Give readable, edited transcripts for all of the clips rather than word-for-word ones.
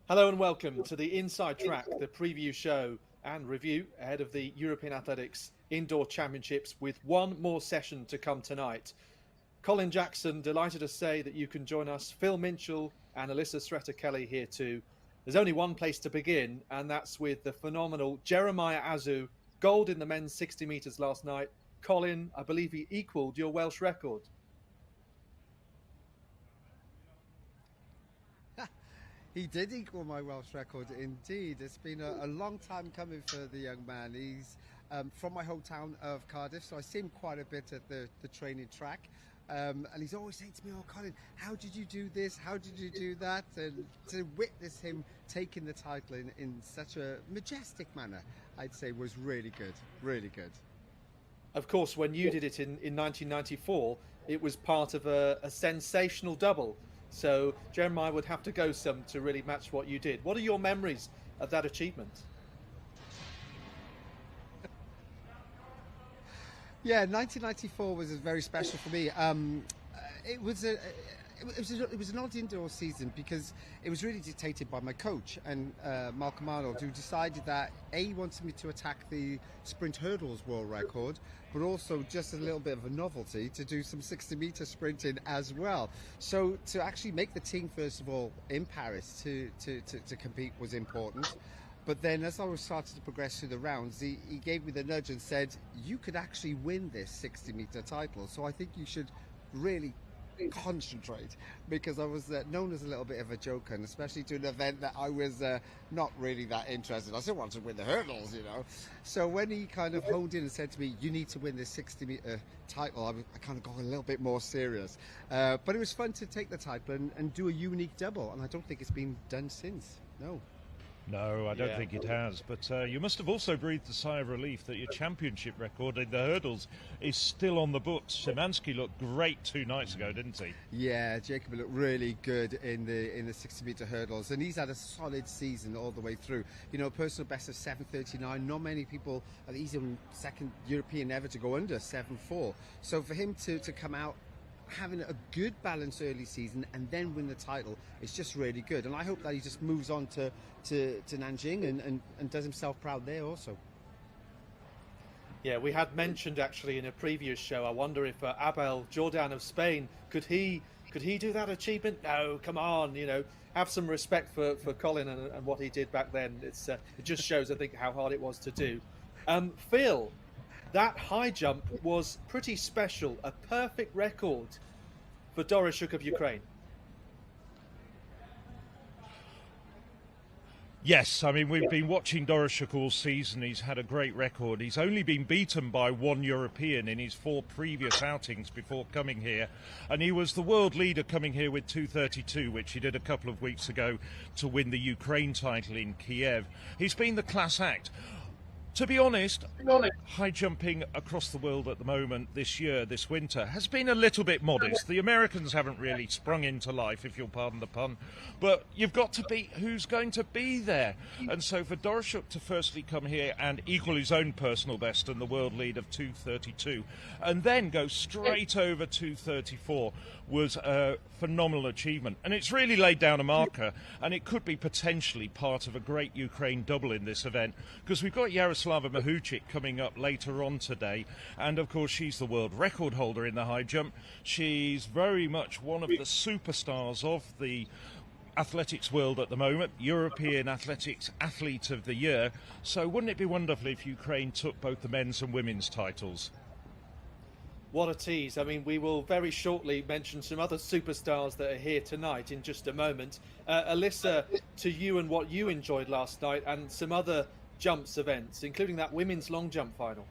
Hello and welcome to the Inside Track, the preview show and review ahead of the European Athletics Indoor Championships with one more session to come tonight. Collin Jackson, delighted to say that you can join us. Phil Minshull and Alissa Szreter-Kelly here too. There's only one place to begin, and that's with the phenomenal Jeremiah Azu, gold in the men's 60 metres last night. Collin, I believe he equalled your Welsh record. He did equal my Welsh record, indeed. It's been a long time coming for the young man. He's from my hometown of Cardiff, so I see him quite a bit at the training track. And he's always saying to me, "Oh, Collin, how did you do this? How did you do that?" And to witness him taking the title in such a majestic manner, I'd say was really good, really good. Of course, when you did it in 1994, it was part of a sensational double. So Jeremiah would have to go some to really match what you did. What are your memories of that achievement? Yeah, 1994 was very special for me. It was an odd indoor season because it was really dictated by my coach and Malcolm Arnold, who decided that he wanted me to attack the sprint hurdles world record, but also just a little bit of a novelty to do some 60-meter sprinting as well. So to actually make the team, first of all, in Paris to compete was important. But then as I was starting to progress through the rounds, he gave me the nudge and said, you could actually win this 60-meter title. So I think you should really concentrate, because I was known as a little bit of a joker, and especially to an event that I was not really that interested. I still wanted to win the hurdles, you know. So when he kind of honed in and said to me, you need to win this 60-meter title, I kind of got a little bit more serious. But it was fun to take the title and do a unique double, and I don't think it's been done since. No, I don't think it has. But you must have also breathed a sigh of relief that your championship record in the hurdles is still on the books. Szymanski looked great 2 nights ago, didn't he? Yeah, Jacob looked really good in the 60-meter hurdles, and he's had a solid season all the way through. You know, personal best of 7:39. Not many people. He's the second European ever to go under 7:4. So for him to come out having a good balanced early season and then win the title, it's just really good. And I hope that he just moves on to Nanjing and does himself proud there also. Yeah, we had mentioned actually in a previous show, I wonder if Abel Jordan of Spain, could he do that achievement? No, come on, you know, have some respect for Collin and what he did back then. It just shows, I think, how hard it was to do. Phil, that high jump was pretty special, a perfect record for Doroshuk of Ukraine. Yes, I mean, we've been watching Doroshuk all season. He's had a great record. He's only been beaten by one European in his 4 previous outings before coming here. And he was the world leader coming here with 2:32, which he did a couple of weeks ago to win the Ukraine title in Kiev. He's been the class act. To be honest, high jumping across the world at the moment this winter, has been a little bit modest. The Americans haven't really sprung into life, if you'll pardon the pun, but you've got to beat who's going to be there. And so for Doroshuk to firstly come here and equal his own personal best and the world lead of 2:32, and then go straight over 2:34 was a phenomenal achievement. And it's really laid down a marker, and it could be potentially part of a great Ukraine double in this event, because we've got Yaroslava Mahuchik coming up later on today, and of course she's the world record holder in the high jump. She's very much one of the superstars of the athletics world at the moment, European Athletics Athlete of the Year. So wouldn't it be wonderful if Ukraine took both the men's and women's titles? What a tease. I mean, we will very shortly mention some other superstars that are here tonight in just a moment. Alissa, to you and what you enjoyed last night and some other jumps events, including that women's long jump final.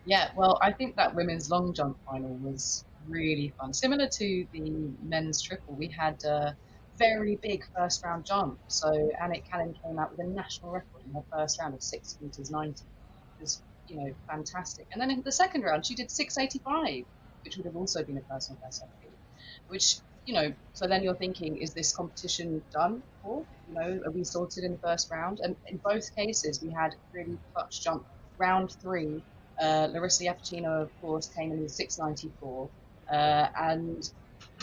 Yeah, well, I think that women's long jump final was really fun. Similar to the men's triple, we had a very big first round jump. So Anik Callan came out with a national record in her first round of 6 meters 90. It was, you know, fantastic. And then in the second round, she did 6:85, which would have also been a personal best, I think. Which, you know, so then you're thinking, is this competition done for? You know, are we sorted in the first round? And in both cases, we had really clutch jump. Round 3, Larissa Yapchina, of course, came in with 6:94, and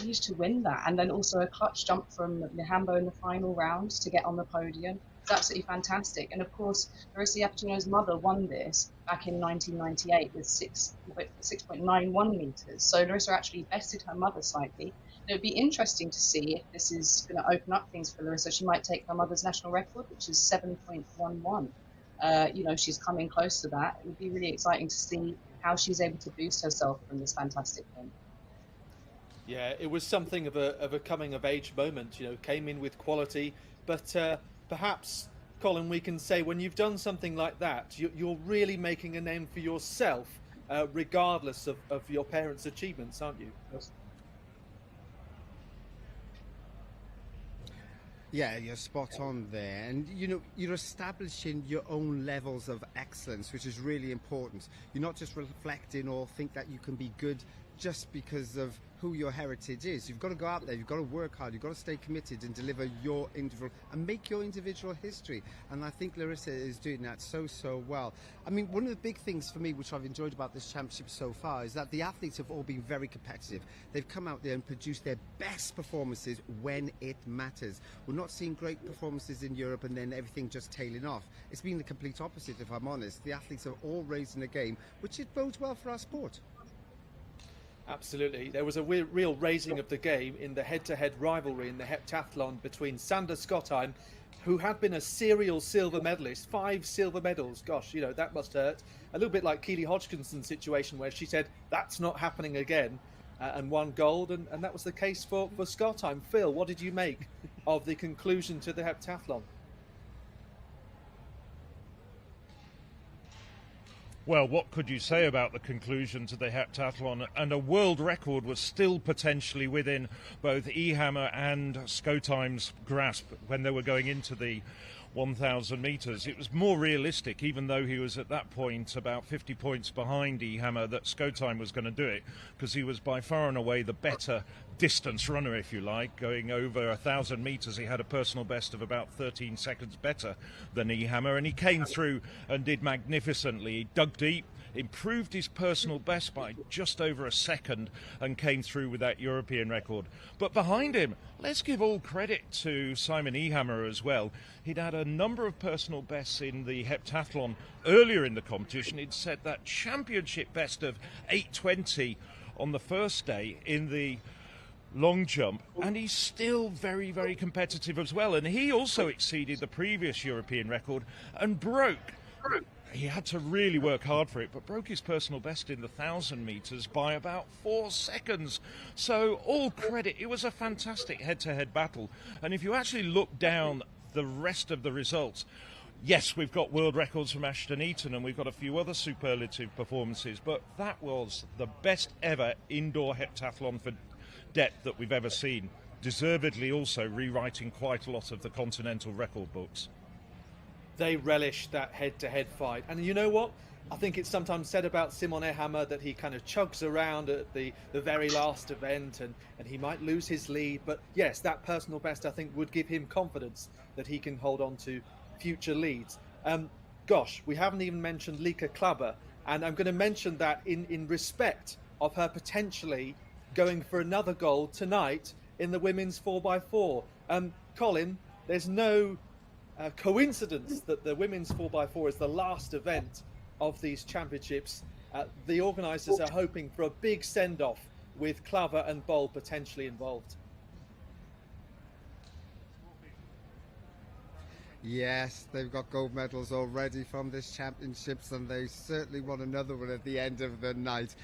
managed to win that. And then also a clutch jump from Mihambo in the final round to get on the podium. It's absolutely fantastic. And of course, Larissa Yapchino's mother won this back in 1998 with 6.91 meters. So Larissa actually bested her mother slightly. And it would be interesting to see if this is going to open up things for Larissa. She might take her mother's national record, which is 7.11. She's coming close to that. It would be really exciting to see how she's able to boost herself from this fantastic win. Yeah, it was something of a coming of age moment. Came in with quality, but perhaps, Collin, we can say when you've done something like that, you're really making a name for yourself, regardless of your parents' achievements, aren't you? Yeah, you're spot on there. And, you're establishing your own levels of excellence, which is really important. You're not just reflecting or think that you can be good just because of who your heritage is. You've got to go out there, you've got to work hard, you've got to stay committed and deliver your individual and make your individual history. And I think Larissa is doing that so well. I mean, one of the big things for me, which I've enjoyed about this championship so far, is that the athletes have all been very competitive. They've come out there and produced their best performances when it matters. We're not seeing great performances in Europe and then everything just tailing off. It's been the complete opposite, if I'm honest. The athletes are all raising the game, which it bodes well for our sport. Absolutely. There was a real raising of the game in the head-to-head rivalry in the heptathlon between Sander Schottheim, who had been a serial silver medalist, 5 silver medals. Gosh, that must hurt. A little bit like Keely Hodgkinson's situation where she said, that's not happening again, and won gold. And that was the case for Schottheim. Phil, what did you make of the conclusion to the heptathlon? Well, what could you say about the conclusion to the heptathlon? And a world record was still potentially within both Ehammer and Schottheim's grasp when they were going into the 1,000 metres. It was more realistic, even though he was at that point about 50 points behind Ehammer, that Schottheim was going to do it, because he was by far and away the better distance runner, if you like. Going over 1,000 metres, he had a personal best of about 13 seconds better than Ehammer, and he came through and did magnificently. He dug deep, improved his personal best by just over a second, and came through with that European record. But behind him, let's give all credit to Simon Ehammer as well. He'd had a number of personal bests in the heptathlon earlier in the competition. He'd set that championship best of 8:20 on the first day in the long jump, and he's still very, very competitive as well. And he also exceeded the previous European record and broke. He had to really work hard for it, but broke his personal best in the 1,000 metres by about 4 seconds. So all credit. It was a fantastic head-to-head battle. And if you actually look down the rest of the results, yes, we've got world records from Ashton Eaton and we've got a few other superlative performances, but that was the best ever indoor heptathlon for depth that we've ever seen. Deservedly also rewriting quite a lot of the continental record books. They relished that head-to-head fight. And you know what? I think it's sometimes said about Simon Ehammer that he kind of chugs around at the very last event and he might lose his lead. But yes, that personal best, I think, would give him confidence that he can hold on to future leads. Gosh, we haven't even mentioned Lieke Klabbe. And I'm going to mention that in respect of her potentially going for another gold tonight in the women's 4x4. Collin, there's no coincidence that the women's 4x4 is the last event of these championships. The organisers are hoping for a big send-off with Klabbe and Bol potentially involved. Yes, they've got gold medals already from this championships, and they certainly want another one at the end of the night.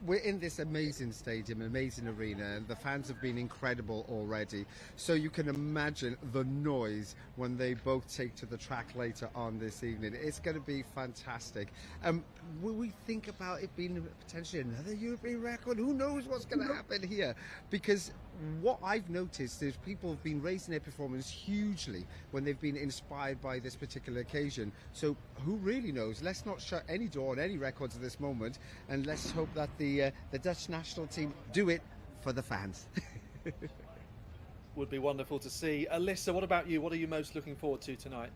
We're in this amazing stadium, amazing arena, and the fans have been incredible already. So you can imagine the noise when they both take to the track later on this evening. It's going to be fantastic. Will we think about it being potentially another European record? Who knows what's going to happen here? Because what I've noticed is people have been raising their performance hugely when they've been inspired by this particular occasion. So who really knows? Let's not shut any door on any records at this moment, and let's hope that the Dutch national team do it for the fans. Would be wonderful to see. Alissa, what about you? What are you most looking forward to tonight?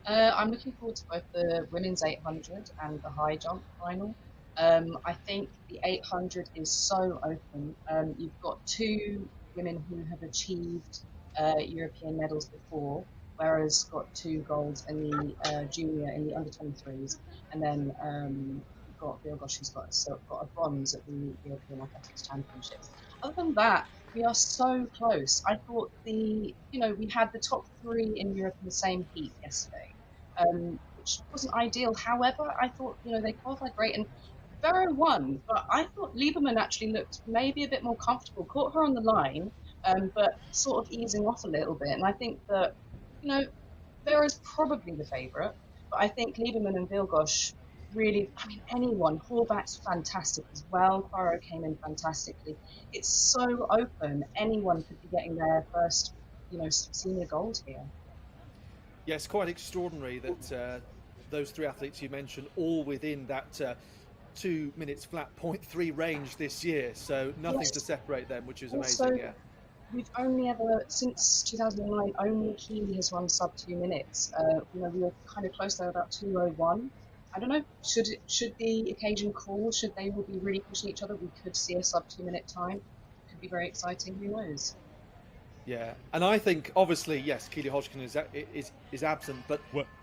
I'm looking forward to both the women's 800 and the high jump final. I think the 800 is so open. You've got two women who have achieved European medals before, whereas got two golds in the junior in the under 23s, and then you've got Phil Gosh who's got a bronze at the European Athletics Championships. Other than that, we are so close. I thought we had the top three in Europe in the same heat yesterday, which wasn't ideal. However, I thought they qualified great, and Vero won, but I thought Lieberman actually looked maybe a bit more comfortable. Caught her on the line, but sort of easing off a little bit. And I think that, Vero's probably the favourite, but I think Lieberman and Vilgosh really, anyone. Horvath's fantastic as well. Poirot came in fantastically. It's so open. Anyone could be getting their first, senior gold here. Yes, quite extraordinary that those three athletes you mentioned all within that 2 minutes flat 0.3 range this year, so nothing to separate them, which is amazing. Yeah, we've only ever, since 2009, only Keely has run sub 2 minutes. We were kind of close there, about 2:01. I don't know, should the occasion call, should they all be really pushing each other, we could see a sub 2 minute time. Could be very exciting, who knows. Yeah, and I think obviously yes, Keely Hodgkin is absent, but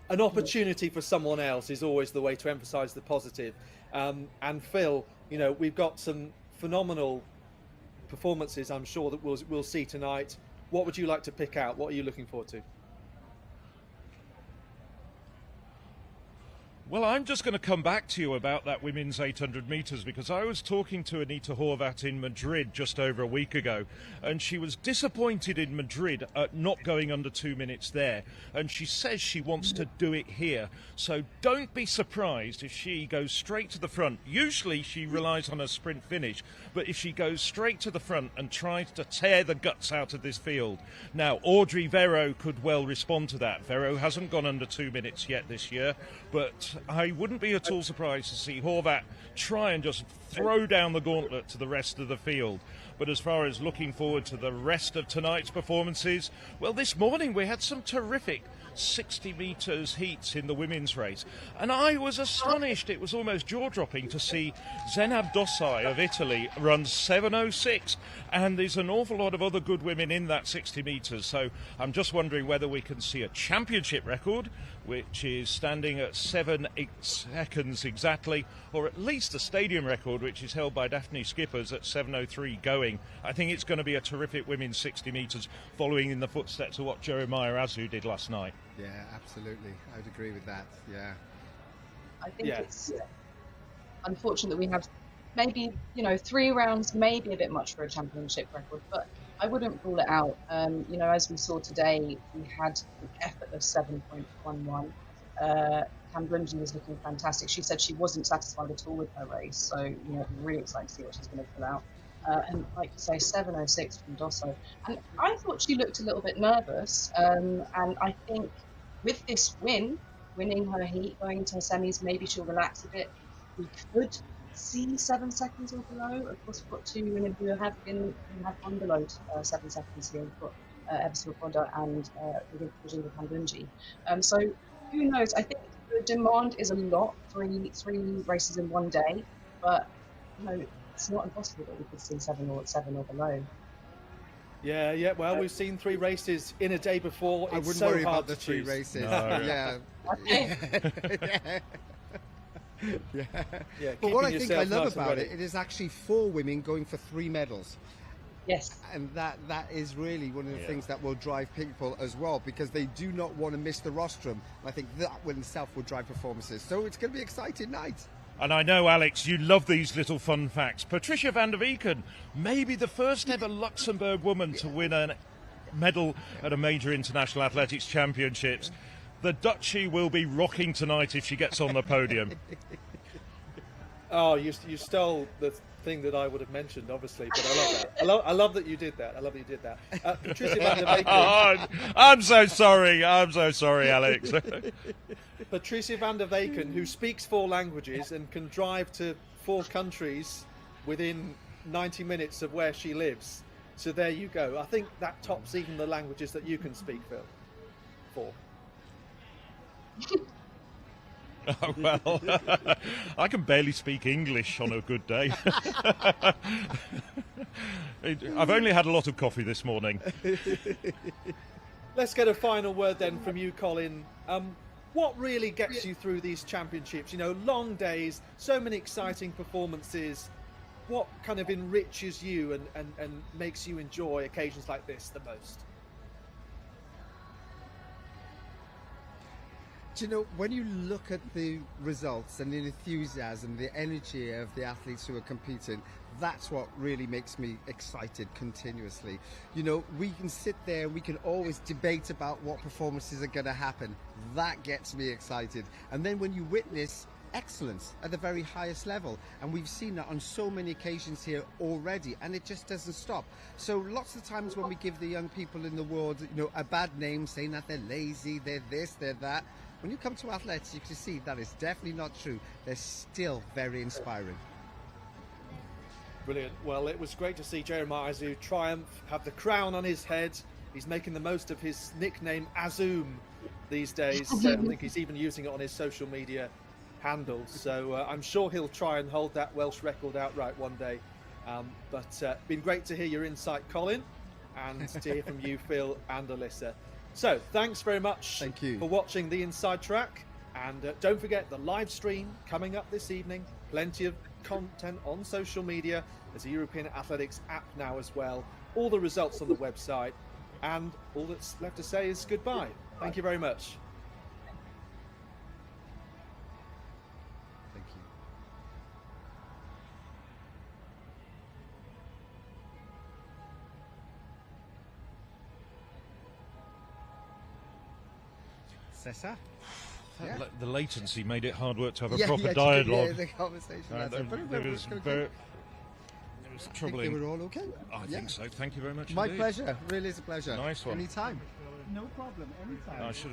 an opportunity for someone else is always the way to emphasise the positive. And Phil, we've got some phenomenal performances, I'm sure, that we'll see tonight. What would you like to pick out? What are you looking forward to? Well, I'm just going to come back to you about that women's 800 metres, because I was talking to Anita Horvath in Madrid just over a week ago, and she was disappointed in Madrid at not going under 2 minutes there, and she says she wants to do it here. So don't be surprised if she goes straight to the front. Usually she relies on a sprint finish, but if she goes straight to the front and tries to tear the guts out of this field. Now, Audrey Vero could well respond to that. Vero hasn't gone under 2 minutes yet this year, but I wouldn't be at all surprised to see Horvath try and just throw down the gauntlet to the rest of the field. But as far as looking forward to the rest of tonight's performances, well, this morning we had some terrific 60 metres heats in the women's race, and I was astonished. It was almost jaw-dropping to see Zenab Dossai of Italy run 7:06, and there's an awful lot of other good women in that 60 metres, so I'm just wondering whether we can see a championship record, which is standing at 7 seconds exactly, or at least a stadium record, which is held by Daphne Skippers at 7:03 going. I think it's going to be a terrific women's 60 metres, following in the footsteps of what Jeremiah Azu did last night. Yeah, absolutely. I would agree with that. Yeah. I think it's unfortunate that we have maybe, 3 rounds, maybe a bit much for a championship record, but I wouldn't rule it out. As we saw today, we had an effort of 7.11. Cam Brunson was looking fantastic. She said she wasn't satisfied at all with her race, so I'm really excited to see what she's going to pull out. And like you say, 7:06 from Dosso. And I thought she looked a little bit nervous. And I think with this winning her heat, going into her semis, maybe she'll relax a bit. We could see 7 seconds or below. Of course, we've got two women who have gone below 7 seconds here. We've got Ebersol Fonda and Virginia Kambunji. So who knows? I think the demand is a lot, three races in one day, but it's not impossible that we could see 7 or below. Yeah. Well, we've seen 3 races in a day before. I wouldn't worry about the 3 races. No. Yeah. Yeah. But what I think I love about it is actually 4 women going for 3 medals. Yes. And that is really one of the things that will drive people as well, because they do not want to miss the rostrum. And I think that in itself will drive performances. So it's going to be an exciting night. And I know, Alex, you love these little fun facts. Patricia van der Weken, maybe the first ever Luxembourg woman to win a medal at a major international athletics championships. The Dutchie will be rocking tonight if she gets on the podium. Oh, you stole the thing that I would have mentioned, obviously, but I love that. I love that you did that. Patricia van der Weken. I'm so sorry, Alex. Patricia van der Weken, who speaks 4 languages and can drive to 4 countries within 90 minutes of where she lives. So there you go. I think that tops even the languages that you can speak, Phil. 4. Well, I can barely speak English on a good day. I've only had a lot of coffee this morning. Let's get a final word then from you, Colin. What really gets you through these championships? You know, long days, so many exciting performances. What kind of enriches you and makes you enjoy occasions like this the most? Do you know, when you look at the results and the enthusiasm, the energy of the athletes who are competing, that's what really makes me excited continuously. You know, we can sit there, we can always debate about what performances are going to happen. That gets me excited. And then when you witness excellence at the very highest level, and we've seen that on so many occasions here already, and it just doesn't stop. So lots of times when we give the young people in the world, you know, a bad name, saying that they're lazy, they're this, they're that, when you come to athletics, you can see that is definitely not true. They're still very inspiring. Brilliant. Well, it was great to see Jeremiah Azu triumph, have the crown on his head. He's making the most of his nickname Azoom these days. I think he's even using it on his social media handles. So I'm sure he'll try and hold that Welsh record outright one day. But been great to hear your insight, Colin, and to hear from you, Phil and Alissa. So thanks very much for watching the Inside Track, and don't forget the live stream coming up this evening. Plenty of content on social media. There's a European Athletics app now as well. All the results on the website, and all that's left to say is goodbye. Thank you very much. Thank you. Cesar? Yeah. The latency made it hard work to have a Yeah, proper yeah, dialogue. Yeah, the conversation. There was troubling. They were all okay. I think so. Thank you very much. My indeed. pleasure. Really is a pleasure. Nice one. Anytime. No problem. Anytime. I should have